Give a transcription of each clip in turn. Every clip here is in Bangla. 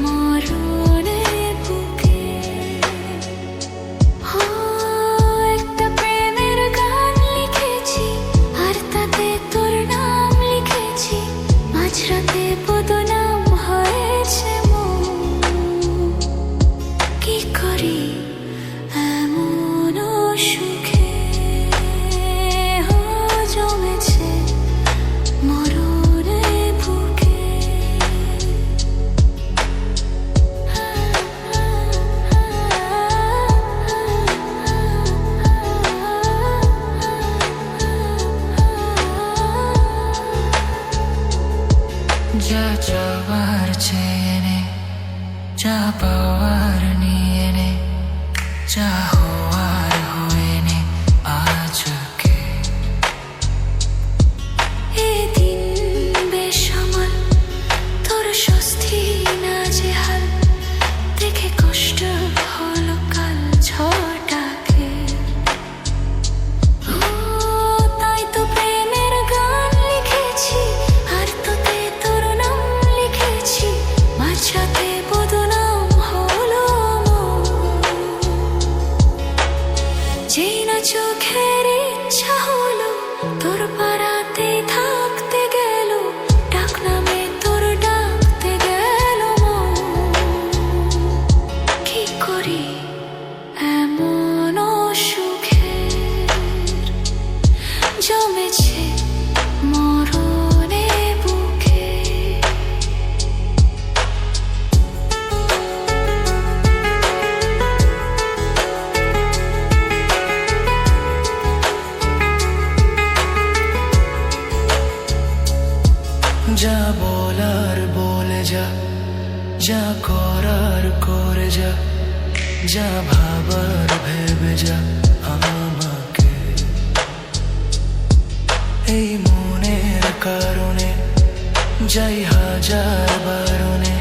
মরণে বুকে। একটা প্রেমের গান লিখেছি, আর তাতে তোর নাম লিখেছি। মাঝরাতে বদনাম হয়েছে মন, কি করি এমন সুখে জমেছে মরণে বুকে। যা চাওয়ার চেয়ে নে, যা পাওয়ার নিয়ে নে, যা হওয়ার হয়ে নে আজকে। এদিন বেসামাল, তোর স্বস্তি নাজেহাল, দেখে কষ্ট হলো কাল ছটাকে। তাই তো প্রেমের গান লিখেছি, আর তোতে তোর নাম লিখেছি। মাঝরাতে বদনাম হলো মন, যেই না চোখের ইচ্ছা হলো তোর পাড়াতে থাকতে গেল। ডাক নামে তোর ডাকতে গেল মন, কি করি এমন সুখের জমেছে মরণে বুকে। যা বলার বলে যা, যা করার করে যা, যা ভাবার ভেবে যা আমাকে। এই মনের কারণে যাই হাজার বারণে,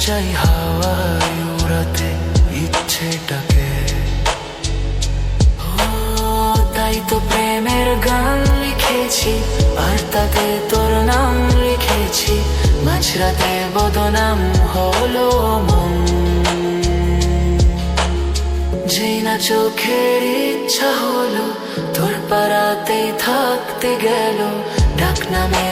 চাই হাওয়ায় উড়াতে ইচ্ছেটাকে। তাই তো প্রেমের গান লিখেছি, আর তাতে তোর নাম লিখেছি। মাঝরাতে বদনাম হলো মন, যেই না চোখের ইচ্ছা হলো তোর পাড়াতেই থাকতে গেল। ডাক নামে